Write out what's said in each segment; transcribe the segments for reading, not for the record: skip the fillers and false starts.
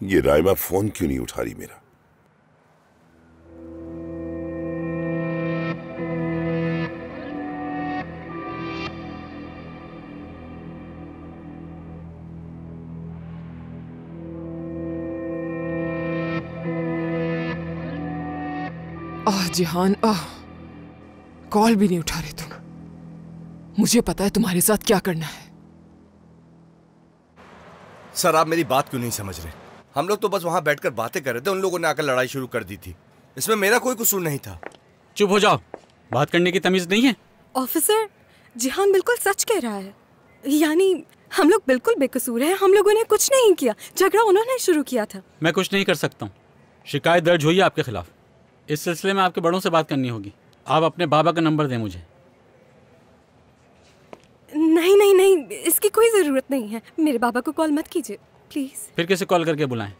ये राइमा फोन क्यों नहीं उठा रही मेरा? जिहान, कॉल भी नहीं उठा रहे तुम। मुझे पता है तुम्हारे साथ क्या करना है। सर, आप मेरी बात क्यों नहीं समझ रहे? हम लोग तो बस वहां बैठकर बातें कर रहे थे, उन लोगों ने आकर लड़ाई शुरू कर दी थी। इसमें मेरा कोई कसूर नहीं था। चुप हो जाओ, बात करने की तमीज नहीं है। ऑफिसर, जिहान बिल्कुल सच कह रहा है। यानी हम लोग बिल्कुल बेकसूर हैं। हम लोगों ने कुछ नहीं किया, झगड़ा उन्होंने शुरू किया था। मैं कुछ नहीं कर सकता हूँ। शिकायत दर्ज हुई है आपके खिलाफ। इस सिलसिले में आपके बड़ों से बात करनी होगी। आप अपने बाबा का नंबर दें मुझे। नहीं नहीं नहीं, इसकी कोई जरूरत नहीं है। मेरे बाबा को कॉल मत कीजिए प्लीज। फिर किसे कॉल करके बुलाएं?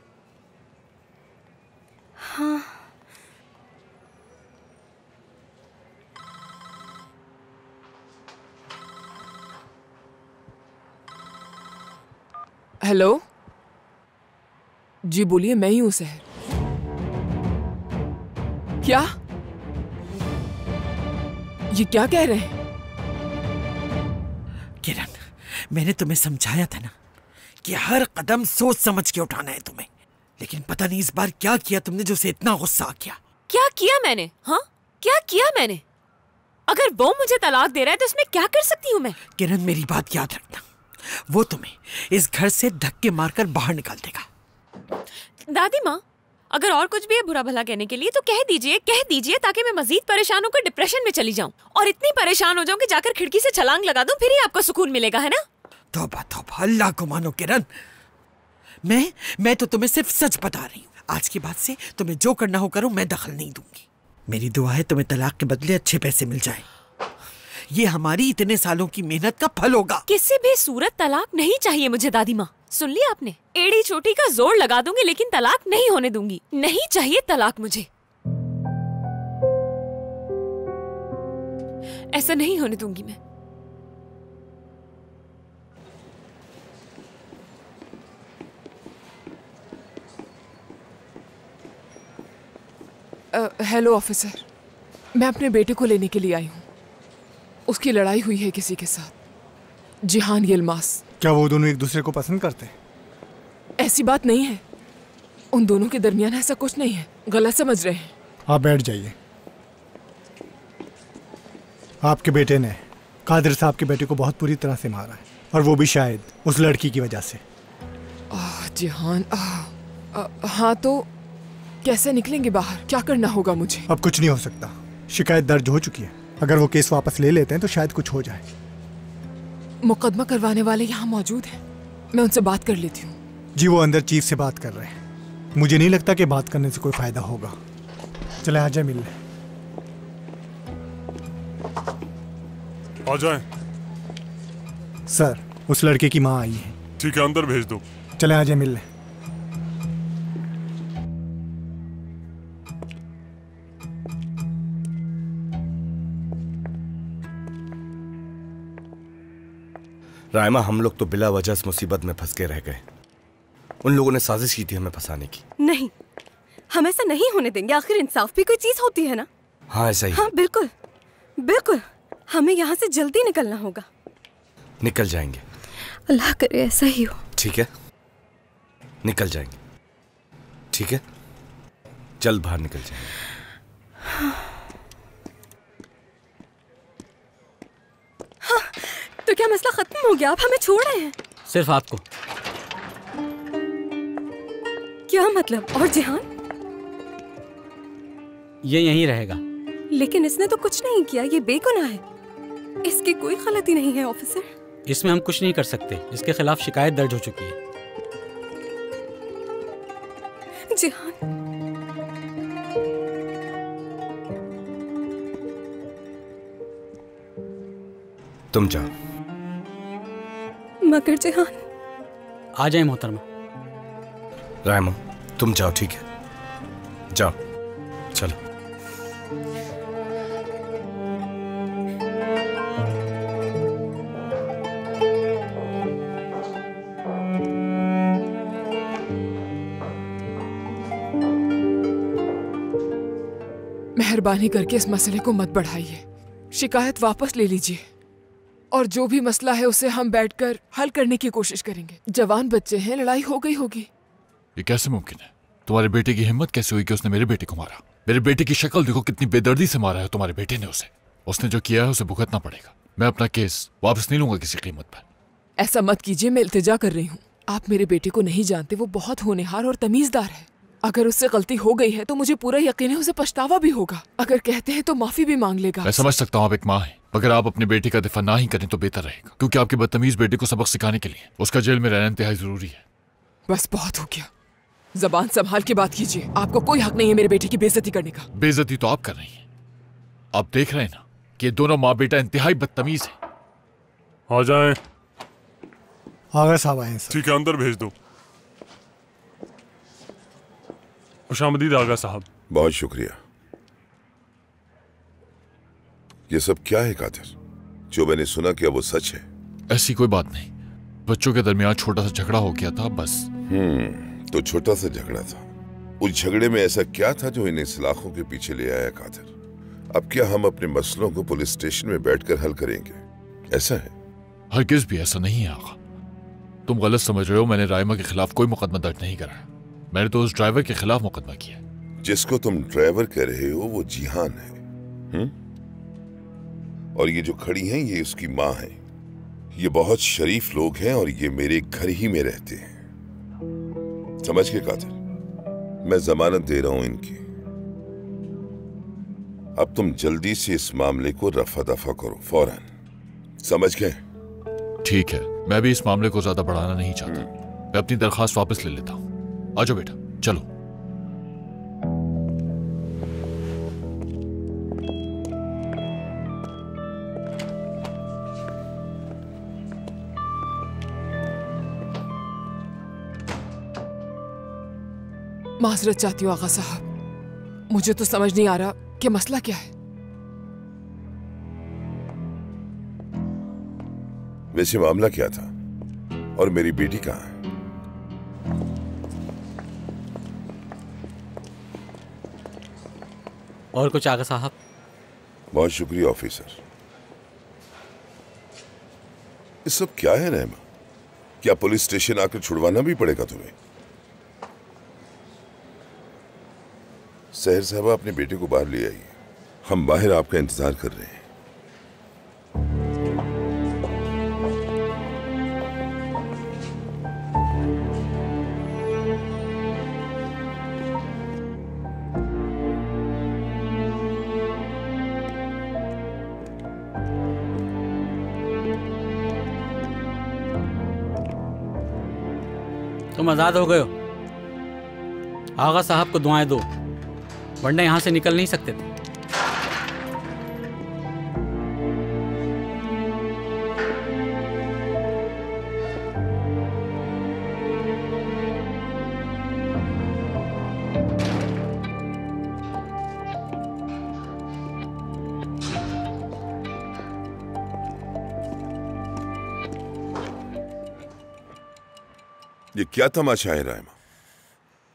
हाँ। हेलो जी, बोलिए। मैं ही हूं सहर। क्या? ये क्या कह रहे हैं? किरण, मैंने तुम्हें समझाया था ना कि हर कदम सोच समझ के उठाना है तुम्हें। लेकिन पता नहीं इस बार क्या किया तुमने जो उसे इतना गुस्सा आ गया। क्या किया मैंने? हाँ, क्या किया मैंने? अगर वो मुझे तलाक दे रहा है तो इसमें क्या कर सकती हूँ मैं? किरण, मेरी बात याद रखना, वो तुम्हें इस घर से धक्के मारकर बाहर निकाल देगा। दादी माँ, अगर और कुछ भी है बुरा भला कहने के लिए तो कह दीजिए ताकि मैं मजीद परेशान होकर डिप्रेशन में चली जाऊं और इतनी परेशान हो जाऊं कि जाकर खिड़की से छलांग लगा दूं, फिर ही आपको सुकून मिलेगा, है ना? तौबा तौबा, अल्लाह को मानो किरण। मैं तो तुम्हें सिर्फ सच बता रही हूँ। आज के बाद से तुम्हें जो करना हो करो, मैं दखल नहीं दूंगी। मेरी दुआ है तुम्हें तलाक के बदले अच्छे पैसे मिल जाए। ये हमारी इतने सालों की मेहनत का फल होगा। किसी भी सूरत तलाक नहीं चाहिए मुझे दादी माँ। सुन लिया आपने? एड़ी चोटी का जोर लगा दूंगी लेकिन तलाक नहीं होने दूंगी। नहीं चाहिए तलाक मुझे। ऐसा नहीं होने दूंगी मैं। हेलो ऑफिसर, मैं अपने बेटे को लेने के लिए आई हूँ। उसकी लड़ाई हुई है किसी के साथ, जिहान यिल्मास। क्या वो दोनों एक दूसरे को पसंद करते हैं? ऐसी बात नहीं है, उन दोनों के दरमियान ऐसा कुछ नहीं है, गलत समझ रहे हैं। आप बैठ जाइए। आपके बेटे ने कादिर साहब के बेटे को बहुत बुरी तरह से मारा है, और वो भी शायद उस लड़की की वजह से। जिहान, हाँ तो कैसे निकलेंगे बाहर? क्या करना होगा मुझे? अब कुछ नहीं हो सकता, शिकायत दर्ज हो चुकी है। अगर वो केस वापस ले लेते हैं तो शायद कुछ हो जाए। मुकदमा करवाने वाले यहाँ मौजूद हैं, मैं उनसे बात कर लेती हूँ। जी, वो अंदर चीफ से बात कर रहे हैं। मुझे नहीं लगता कि बात करने से कोई फायदा होगा। चले आ जाए मिलने। आ जाए। सर, उस लड़के की माँ आई है। ठीक है, अंदर भेज दो। चले आ जाए मिलने। राइमा, हम लोग तो बिला वजह इस मुसीबत में फंस के रह गए। उन लोगों ने साजिश की थी हमें फंसाने की। नहीं, हम ऐसा नहीं होने देंगे। आखिर इंसाफ भी कोई चीज होती है ना। हाँ, ऐसा ही। हाँ बिल्कुल बिल्कुल, हमें यहाँ से जल्दी निकलना होगा। निकल जाएंगे। अल्लाह करे ऐसा ही हो। ठीक है, निकल जाएंगे। ठीक है, जल्द बाहर निकल जाएंगे। हाँ, तो क्या मसला खत्म हो गया? आप हमें छोड़ रहे हैं? सिर्फ आपको। क्या मतलब? और जिहान? ये यहीं रहेगा। लेकिन इसने तो कुछ नहीं किया, ये बेगुनाह है। इसकी कोई गलती नहीं है ऑफिसर। इसमें हम कुछ नहीं कर सकते, इसके खिलाफ शिकायत दर्ज हो चुकी है। जिहान, तुम जाओ। मगर जिहान। आ जाए मोहतरमा। राइमा, तुम जाओ। ठीक है, जाओ। चलो। मेहरबानी करके इस मसले को मत बढ़ाइए, शिकायत वापस ले लीजिए और जो भी मसला है उसे हम बैठकर हल करने की कोशिश करेंगे। जवान बच्चे हैं, लड़ाई हो गई होगी। ये कैसे मुमकिन है? तुम्हारे बेटे की हिम्मत कैसे हुई कि उसने मेरे बेटे को मारा? मेरे बेटे की शक्ल देखो, कितनी बेदर्दी से मारा है तुम्हारे बेटे ने उसे। उसने जो किया है उसे भुगतना पड़ेगा। मैं अपना केस वापस नहीं लूंगा किसी कीमत पर। ऐसा मत कीजिए, मैं इल्तिजा कर रही हूँ। आप मेरे बेटे को नहीं जानते, वो बहुत होनहार और तमीजदार है। अगर उससे गलती हो गई है तो मुझे पूरा यकीन है उसे पछतावा भी होगा। अगर कहते हैं तो माफी भी मांग लेगा। मैं समझ सकता हूँ आप एक माँ हैं, मगर आप अपने बेटे का दिफा ना ही करें तो बेहतर रहेगा, क्योंकि आपके बदतमीज बेटे को सबक सिखाने के लिए उसका जेल में रहना इंतहाई जरूरी है। बस बहुत हो गया, जबान संभाल के बात कीजिए। आपको कोई हक नहीं है मेरे बेटे की बेइज्जती करने का। बेइज्जती तो आप कर रही हैं। आप देख रहे हैं ना कि ये दोनों माँ बेटा इंतहाई बदतमीज है। आ जाएं। आगा साहब आए सर। ठीक है, अंदर भेज दो। खुशामदीद आगा साहब। बहुत शुक्रिया। ये सब क्या है कादिर? जो मैंने सुना, क्या वो सच है? ऐसी कोई बात नहीं, बच्चों के दरमियान छोटा सा झगड़ा हो गया था बस। तो छोटा सा झगड़ा था। उस झगड़े में ऐसा क्या था जो इन्हें सलाखों के पीछे ले आया कादिर? अब क्या हम अपने मसलों को पुलिस स्टेशन में बैठकर हल करेंगे? ऐसा है? हरगिज़ भी ऐसा नहीं है आगा, तुम गलत समझ रहे हो। मैंने राइमा के खिलाफ कोई मुकदमा दर्ज नहीं कराया। मैंने तो उस ड्राइवर के खिलाफ मुकदमा किया। जिसको तुम ड्राइवर कह रहे हो वो जिहान है। और ये जो खड़ी हैं ये उसकी माँ है। ये बहुत शरीफ लोग हैं और ये मेरे घर ही में रहते हैं। समझ के कादिर, मैं जमानत दे रहा हूं इनकी। अब तुम जल्दी से इस मामले को रफा दफा करो फौरन। समझ गए? ठीक है, मैं भी इस मामले को ज्यादा बढ़ाना नहीं चाहता। मैं अपनी दरखास्त वापस ले लेता हूँ। आ जाओ बेटा, चलो। माजरत चाहती हूँ आगा साहब, मुझे तो समझ नहीं आ रहा कि मसला क्या है। वैसे मामला क्या था और मेरी बेटी कहाँ है? और कुछ आगा साहब? बहुत शुक्रिया ऑफिसर। ये सब क्या है रहमा? क्या पुलिस स्टेशन आकर छुड़वाना भी पड़ेगा तुम्हें? सहर साहबा, अपने बेटे को बाहर ले आइए। हम बाहर आपका इंतजार कर रहे हैं। तुम आज़ाद हो गए हो। आगा साहब को दुआएं दो, वरना यहाँ से निकल नहीं सकते थे। ये क्या तमाशा है रायमा?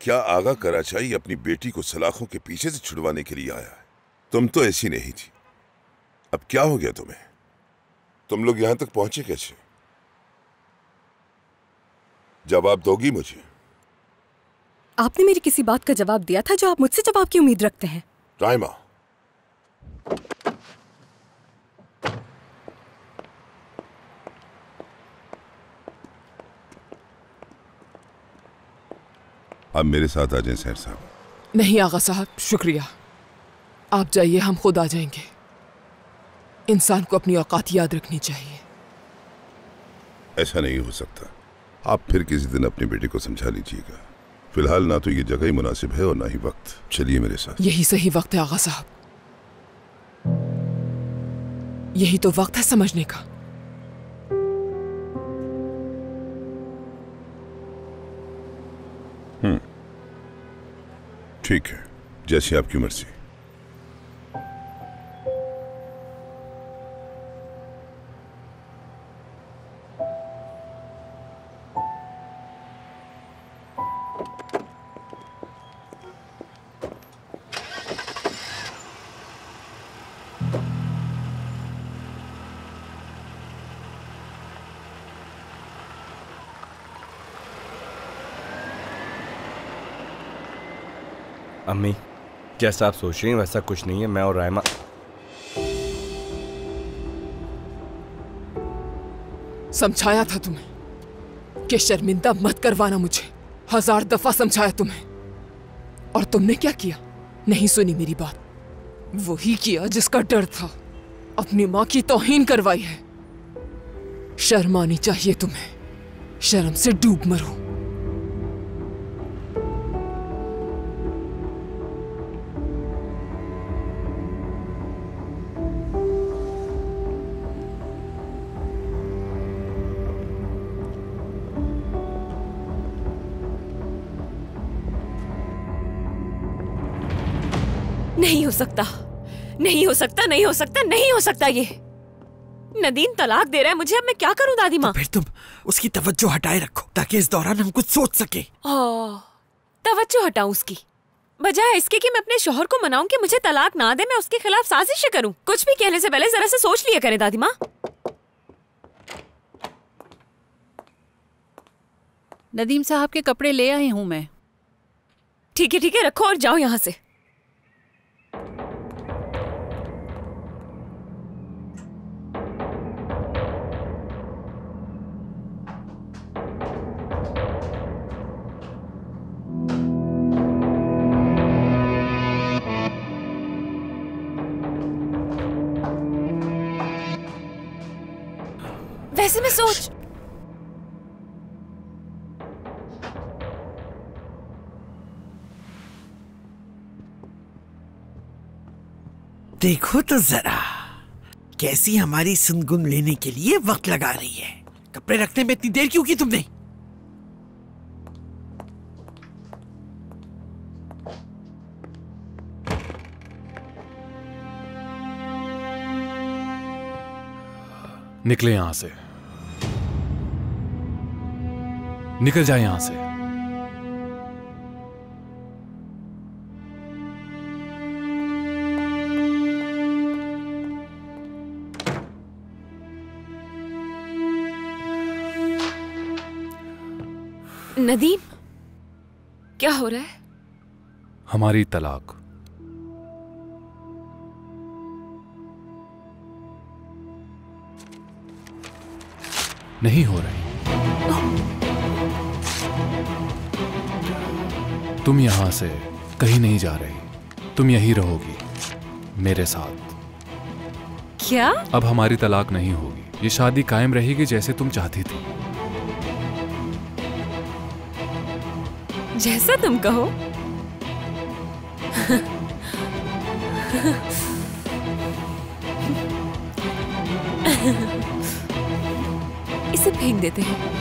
क्या आगा कराचाई अपनी बेटी को सलाखों के पीछे से छुड़वाने के लिए आया है? तुम तो ऐसी नहीं थी। अब क्या हो गया तुम्हें? तुम लोग यहां तक पहुंचे कैसे? जवाब दोगी मुझे? आपने मेरी किसी बात का जवाब दिया था जो आप मुझसे जवाब की उम्मीद रखते हैं? रायमा, आप मेरे साथ आ जाएं सहर साहब। नहीं आगा साहब, शुक्रिया। आप जाइए, हम खुद आ जाएंगे। इंसान को अपनी औकात याद रखनी चाहिए। ऐसा नहीं हो सकता। आप फिर किसी दिन अपने बेटे को समझा लीजिएगा। फिलहाल ना तो ये जगह ही मुनासिब है और ना ही वक्त। चलिए मेरे साथ। यही सही वक्त है आगा साहब, यही तो वक्त है समझने का। ठीक है, जैसी आपकी मर्जी। अम्मी, जैसा आप सोच रही हैं वैसा कुछ नहीं है। मैं और रायमा समझाया था तुम्हें कि शर्मिंदा मत करवाना मुझे। 1000 दफा समझाया तुम्हें, और तुमने क्या किया? नहीं सुनी मेरी बात। वही किया जिसका डर था। अपनी माँ की तौहीन करवाई है। शर्म आनी चाहिए तुम्हें। शर्म से डूब मरो। नहीं हो सकता, नहीं हो सकता, नहीं हो सकता, नहीं हो सकता। ये नदीम तलाक दे रहा है मुझे। अब मैं क्या करूं दादी माँ? तो फिर तुम उसकी तवज्जो हटाए रखो ताकि इस दौरान हम कुछ सोच सके। तवज्जो हटाऊं उसकी, बजाय इसके कि मैं अपने शौहर को मनाऊं कि मुझे तलाक ना दे, मैं उसके खिलाफ साजिशें करूं। कुछ भी कहने से पहले जरा से सोच लिया करें दादी माँ। नदीम साहब के कपड़े ले आई हूं मैं। ठीक है, रखो और जाओ यहाँ से। वैसे में सोच। देखो तो जरा कैसी हमारी सुनगुन लेने के लिए वक्त लगा रही है। कपड़े रखने में इतनी देर क्यों की तुमने? निकले यहां से, निकल जाए यहां से। नदीम, क्या हो रहा है? हमारी तलाक। नहीं हो रही। तुम यहां से कहीं नहीं जा रही। तुम यहीं रहोगी मेरे साथ। क्या? अब हमारी तलाक नहीं होगी। ये शादी कायम रहेगी जैसे तुम चाहती थी। जैसा तुम कहो। इसे फेंक देते हैं।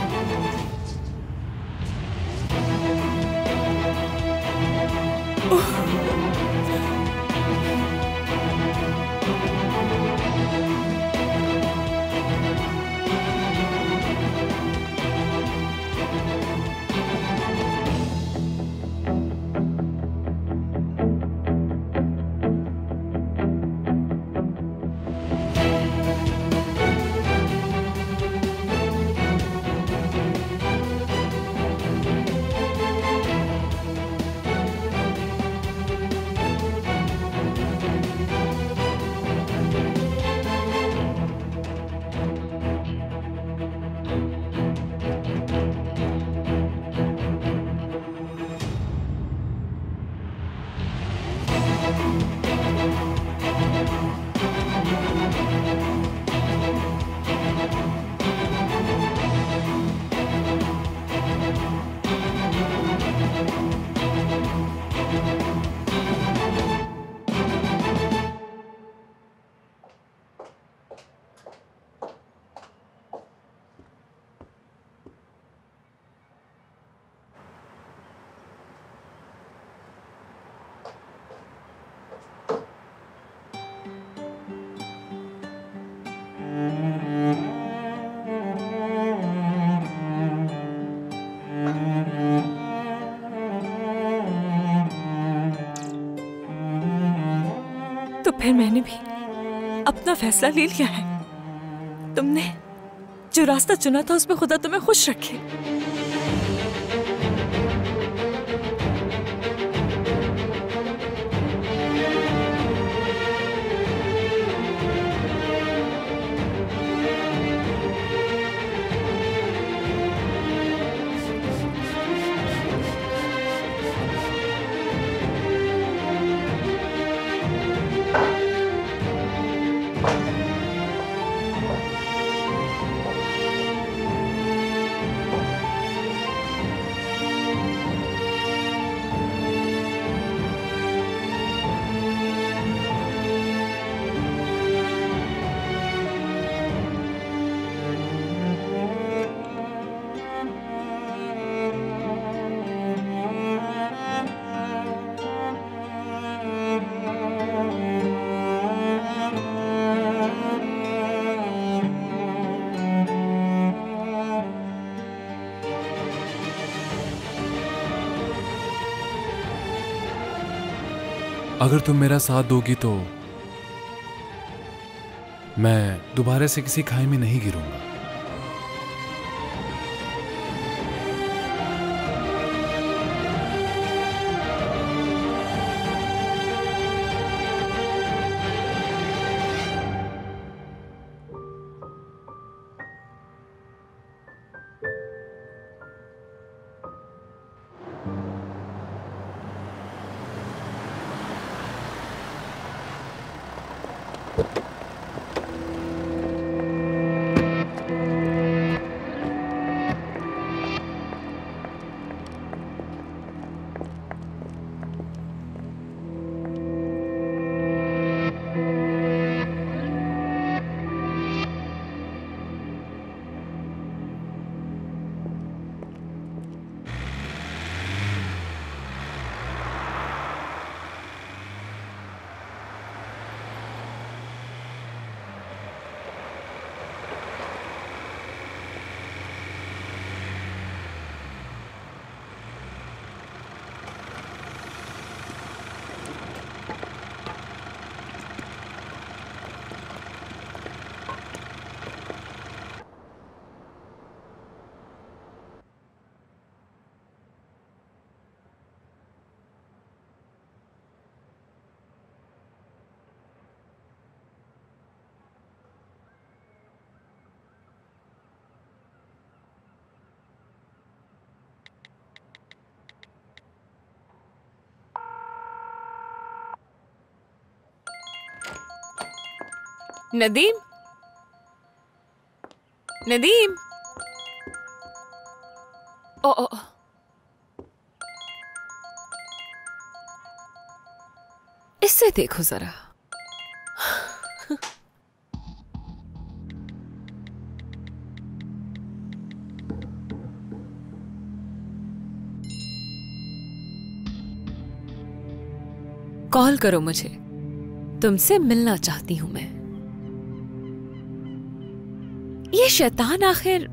तो फिर मैंने भी अपना फैसला ले लिया है। तुमने जो रास्ता चुना था उसमें खुदा तुम्हें खुश रखे। अगर तुम मेरा साथ दोगी तो मैं दोबारा से किसी खाई में नहीं गिरूंगा। नदीम, नदीम, ओ, इससे देखो जरा। कॉल करो मुझे, तुमसे मिलना चाहती हूं मैं। ये शैतान आखिर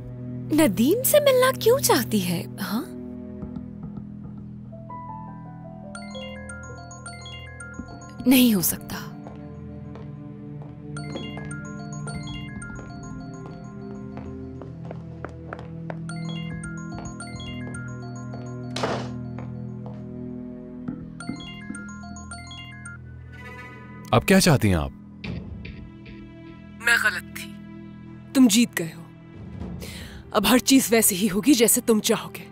नदीम से मिलना क्यों चाहती है? हाँ, नहीं हो सकता। अब क्या चाहती हैं आप? मैं गलत थी, तुम जीत गए हो। अब हर चीज वैसे ही होगी जैसे तुम चाहोगे।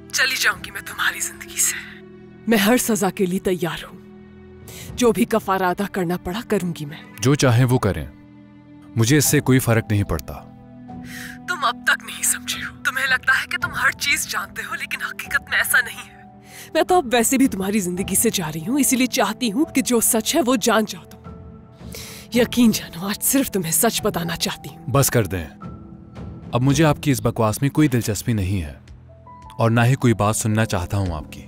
चली जाऊंगी मैं तुम्हारी जिंदगी से। मैं हर सजा के लिए तैयार हूं। जो भी कफारा अदा करना पड़ा करूंगी मैं। जो चाहे वो करें, मुझे इससे कोई फर्क नहीं पड़ता। तुम अब तक नहीं समझे हो। तुम्हें लगता है कि तुम हर चीज जानते हो, लेकिन हकीकत में ऐसा नहीं है। मैं तो अब वैसे भी तुम्हारी जिंदगी से जा रही हूँ, इसीलिए चाहती हूँ कि जो सच है वो जान जाओ तुम। यकीन जानो, आज सिर्फ तुम्हें सच बताना चाहती हूँ। बस कर दें। अब मुझे आपकी इस बकवास में कोई दिलचस्पी नहीं है और ना ही कोई बात सुनना चाहता हूँ आपकी।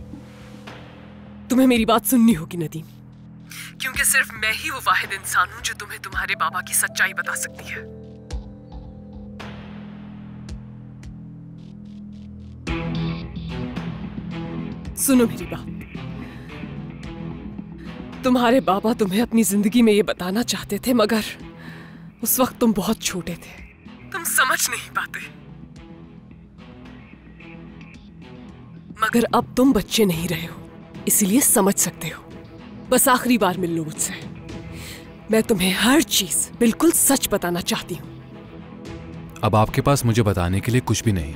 तुम्हें मेरी बात सुननी होगी नदीम, क्योंकि सिर्फ मैं ही वो वाहिद इंसान हूँ जो तुम्हें तुम्हारे बाबा की सच्चाई बता सकती है। सुनो मेरी बात। तुम्हारे बाबा तुम्हें अपनी जिंदगी में ये बताना चाहते थे, मगर उस वक्त तुम बहुत छोटे थे, तुम समझ नहीं पाते। मगर अब तुम बच्चे नहीं रहे हो, इसलिए समझ सकते हो। बस आखिरी बार मिल लो मुझसे। मैं तुम्हें हर चीज बिल्कुल सच बताना चाहती हूँ। अब आपके पास मुझे बताने के लिए कुछ भी नहीं,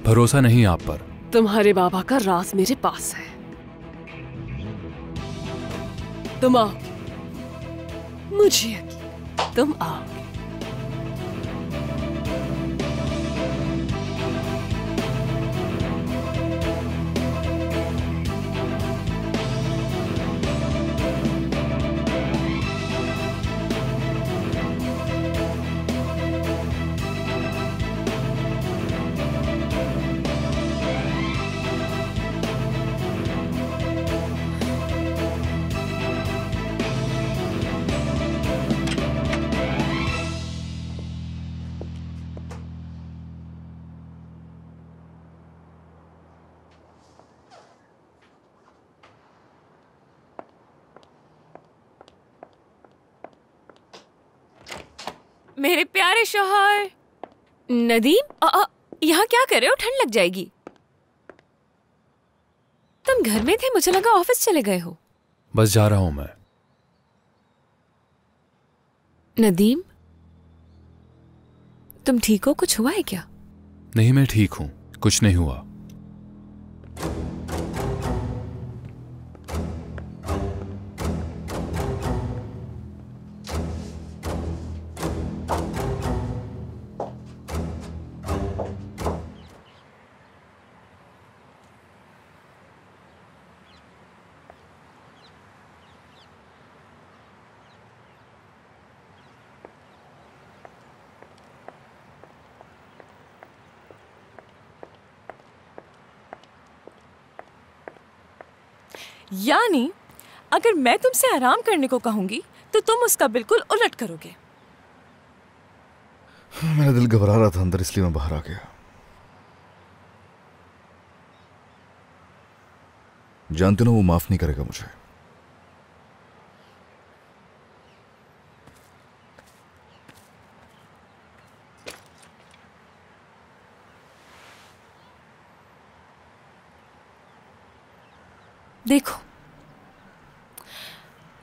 भरोसा नहीं आप पर। तुम्हारे बाबा का राज मेरे पास है। तुम आओ, मुझे यकीन, तुम आओ। मेरे प्यारे शौहर। नदीम, यहाँ क्या कर रहे हो? ठंड लग जाएगी। तुम घर में थे, मुझे लगा ऑफिस चले गए हो। बस जा रहा हूं मैं। नदीम, तुम ठीक हो? कुछ हुआ है क्या? नहीं, मैं ठीक हूं, कुछ नहीं हुआ। यानी अगर मैं तुमसे आराम करने को कहूंगी तो तुम उसका बिल्कुल उलट करोगे। मेरा दिल घबरा रहा था अंदर, इसलिए मैं बाहर आ गया। जानते ना, वो माफ नहीं करेगा मुझे। देखो,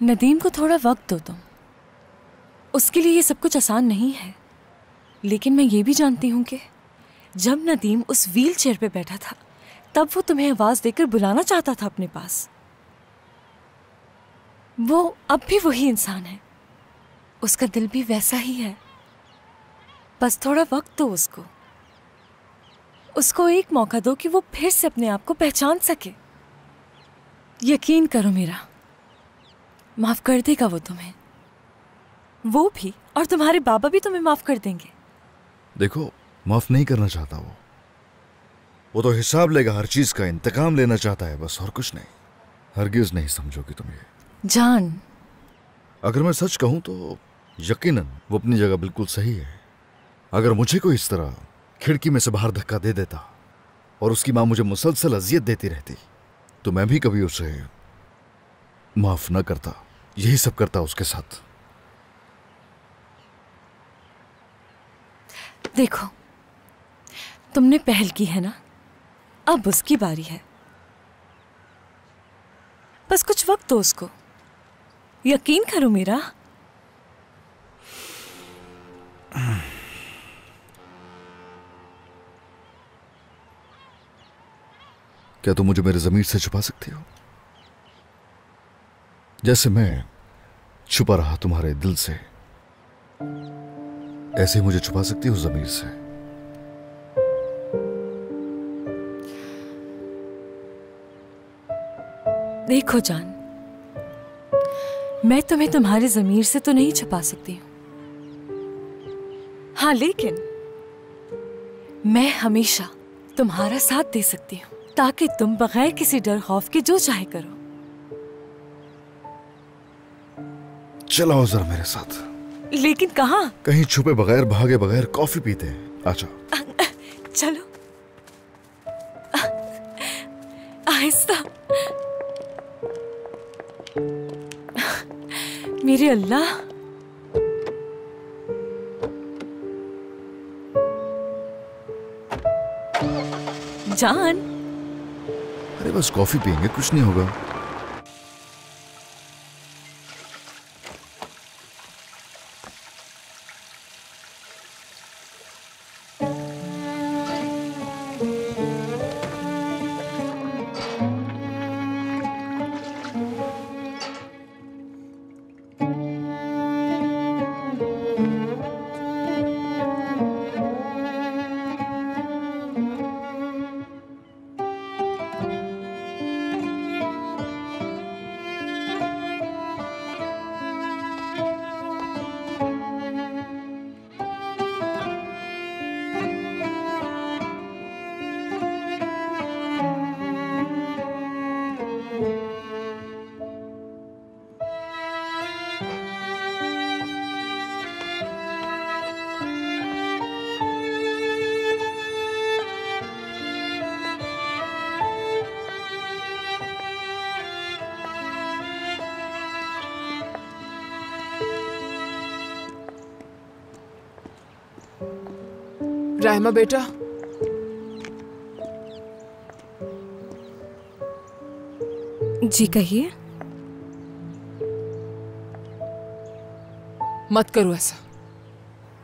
नदीम को थोड़ा वक्त दो तुम। उसके लिए ये सब कुछ आसान नहीं है, लेकिन मैं ये भी जानती हूं कि जब नदीम उस व्हील चेयर पे बैठा था तब वो तुम्हें आवाज देकर बुलाना चाहता था अपने पास। वो अब भी वही इंसान है, उसका दिल भी वैसा ही है। बस थोड़ा वक्त दो उसको एक मौका दो कि वो फिर से अपने आप को पहचान सके। यकीन करो मेरा, माफ कर देगा वो तुम्हें। वो भी, और तुम्हारे बाबा भी तुम्हें माफ कर देंगे। देखो, माफ नहीं करना चाहता वो तो हिसाब लेगा, हर चीज का इंतकाम लेना चाहता है, बस और कुछ नहीं। हरगिज नहीं समझोगी तुम ये। जान, अगर मैं सच कहूं तो यकीनन वो अपनी जगह बिल्कुल सही है। अगर मुझे कोई इस तरह खिड़की में से बाहर धक्का दे देता और उसकी मां मुझे मुसलसल अजियत देती रहती तो मैं भी कभी उसे माफ न करता। यही सब करता उसके साथ। देखो, तुमने पहल की है ना, अब उसकी बारी है। बस कुछ वक्त दो उसको। यकीन करो मेरा। क्या तुम मुझे मेरे ज़मीर से छुपा सकती हो, जैसे मैं छुपा रहा तुम्हारे दिल से? ऐसे ही मुझे छुपा सकती हो ज़मीर से? देखो जान, मैं तुम्हें तुम्हारे ज़मीर से तो नहीं छुपा सकती हूं। हाँ, लेकिन मैं हमेशा तुम्हारा साथ दे सकती हूँ ताकि तुम बगैर किसी डर खौफ के जो चाहे करो। चलाओ जरा मेरे साथ। लेकिन कहाँ? कहीं छुपे बगैर, भागे बगैर, कॉफी पीते हैं। आजा। चलो। आहिस्ता। मेरे अल्लाह, जान। अरे बस कॉफी पियेंगे, कुछ नहीं होगा। राइमा बेटा, जी कहिए। मत करो ऐसा।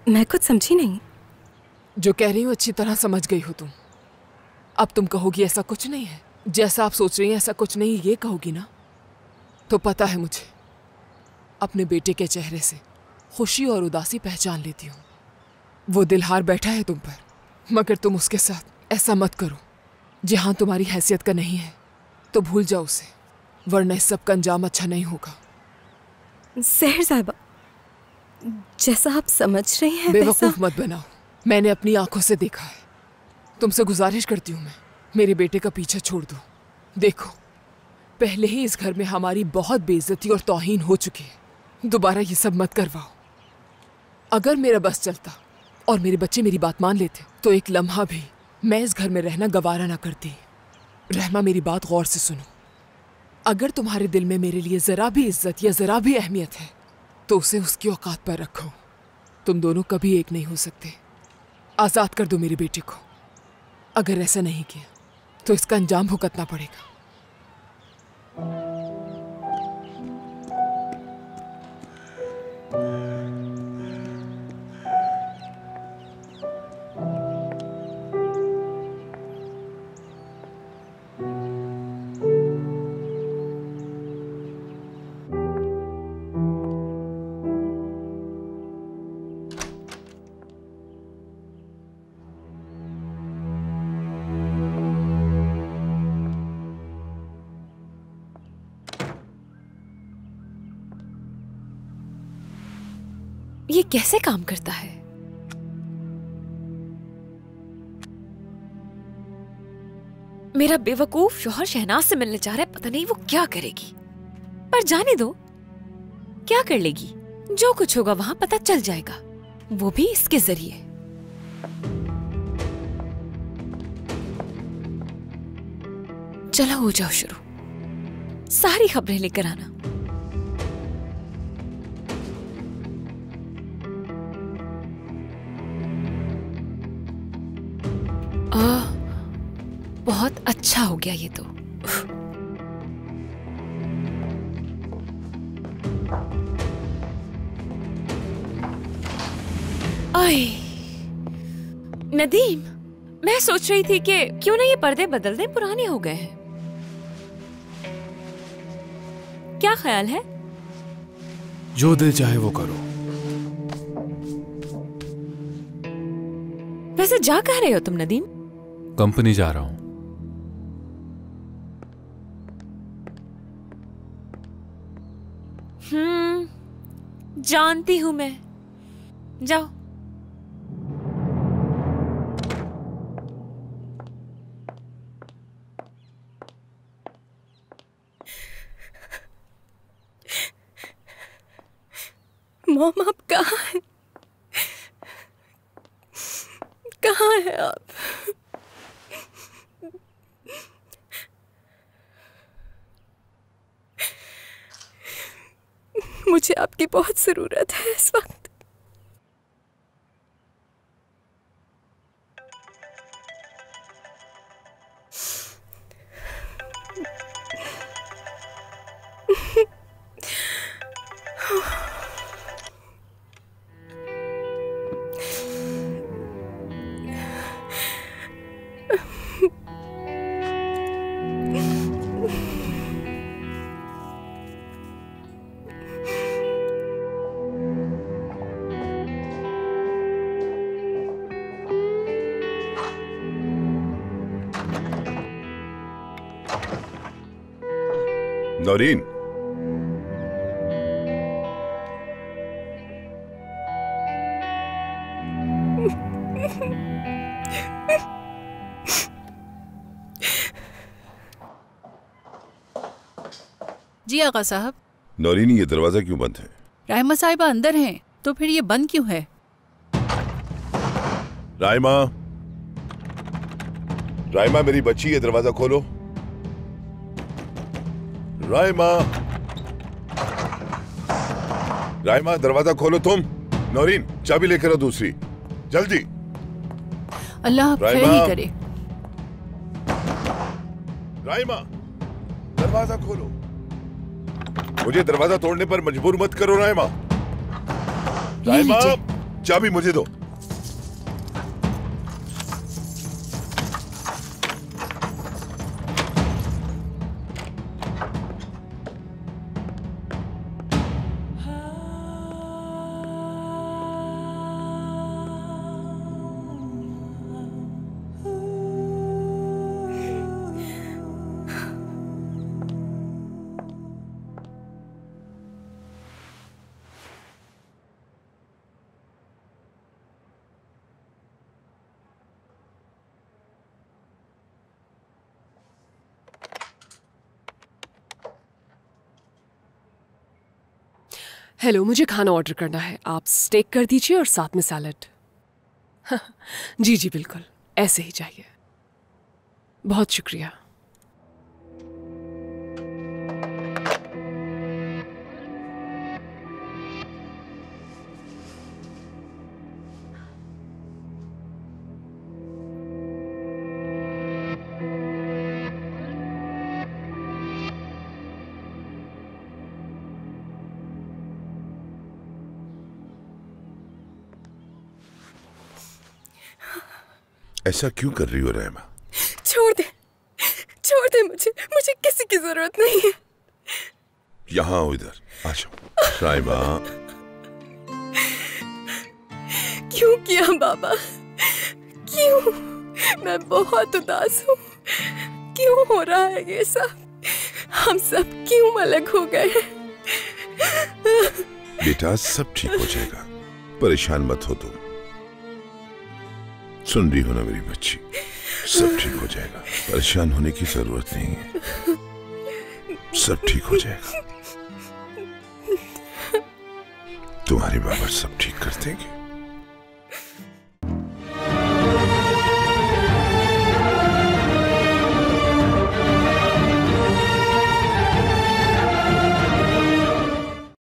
मैं कुछ समझी नहीं। जो कह रही हूँ अच्छी तरह समझ गई हो तुम। अब तुम कहोगी ऐसा कुछ नहीं है, जैसा आप सोच रही हैं ऐसा कुछ नहीं, ये कहोगी ना? तो पता है मुझे, अपने बेटे के चेहरे से खुशी और उदासी पहचान लेती हूँ। वो दिलहार बैठा है तुम पर, मगर तुम उसके साथ ऐसा मत करो। जहाँ तुम्हारी हैसियत का नहीं है तो भूल जाओ उसे, वरना इस सब का अंजाम अच्छा नहीं होगा। सहर साहिबा, जैसा आप समझ रही हैं बेवकूफ मत बनाओ। मैंने अपनी आंखों से देखा है। तुमसे गुजारिश करती हूँ मैं, मेरे बेटे का पीछा छोड़ दो। देखो, पहले ही इस घर में हमारी बहुत बेइज्जती और तौहीन हो चुकी है, दोबारा ये सब मत करवाओ। अगर मेरा बस चलता और मेरे बच्चे मेरी बात मान लेते तो एक लम्हा भी मैं इस घर में रहना गवारा ना करती। रहमा, मेरी बात गौर से सुनो। अगर तुम्हारे दिल में मेरे लिए जरा भी इज्जत या जरा भी अहमियत है तो उसे उसकी औकात पर रखो। तुम दोनों कभी एक नहीं हो सकते। आजाद कर दो मेरे बेटे को। अगर ऐसा नहीं किया तो इसका अंजाम भुगतना पड़ेगा। ये कैसे काम करता है? मेरा बेवकूफ शौहर शहनाज से मिलने जा रहा है, पता नहीं वो क्या करेगी। पर जाने दो, क्या कर लेगी। जो कुछ होगा वहां पता चल जाएगा, वो भी इसके जरिए। चलो हो जाओ शुरू, सारी खबरें लेकर आना। बहुत अच्छा हो गया ये तो। आए नदीम, मैं सोच रही थी कि क्यों ना ये पर्दे बदल दें, पुराने हो गए हैं। क्या ख्याल है? जो दिल चाहे वो करो। वैसे जा कह रहे हो तुम नदीम? कंपनी जा रहा हूं। जानती हूं मैं। जाओ। मॉम, आप कहाँ हैं? कहाँ हैं आप? मुझे आपकी बहुत जरूरत है इस वक्त। नौरीन, जी आका साहब। नौरीन, ये दरवाजा क्यों बंद है? राइमा साहिबा अंदर हैं, तो फिर ये बंद क्यों है? राइमा, राइमा मेरी बच्ची, ये दरवाजा खोलो। राइमा, राइमा दरवाजा खोलो तुम। नौरीन, चाबी लेकर आओ दूसरी, जल्दी। अल्लाह खैर ही करे। राइमा, दरवाजा खोलो। मुझे दरवाजा तोड़ने पर मजबूर मत करो राइमा। राइमा, चाबी मुझे दो। हेलो, मुझे खाना ऑर्डर करना है। आप स्टेक कर दीजिए और साथ में सैलड। जी जी बिल्कुल, ऐसे ही चाहिए। बहुत शुक्रिया। ऐसा क्यों कर रही हो रहमा? छोड़ दे मुझे किसी की जरूरत नहीं है। यहाँ आओ, इधर आ जाओ। राइमा, क्यों किया बाबा? क्यों? मैं बहुत उदास हूँ। क्यों हो रहा है ये सब? हम सब क्यों अलग हो गए? बेटा, सब ठीक हो जाएगा, परेशान मत हो तुम। सुन रही हो ना मेरी बच्ची, सब ठीक हो जाएगा, परेशान होने की जरूरत नहीं है, सब ठीक हो जाएगा। तुम्हारे बाबा सब ठीक कर देंगे।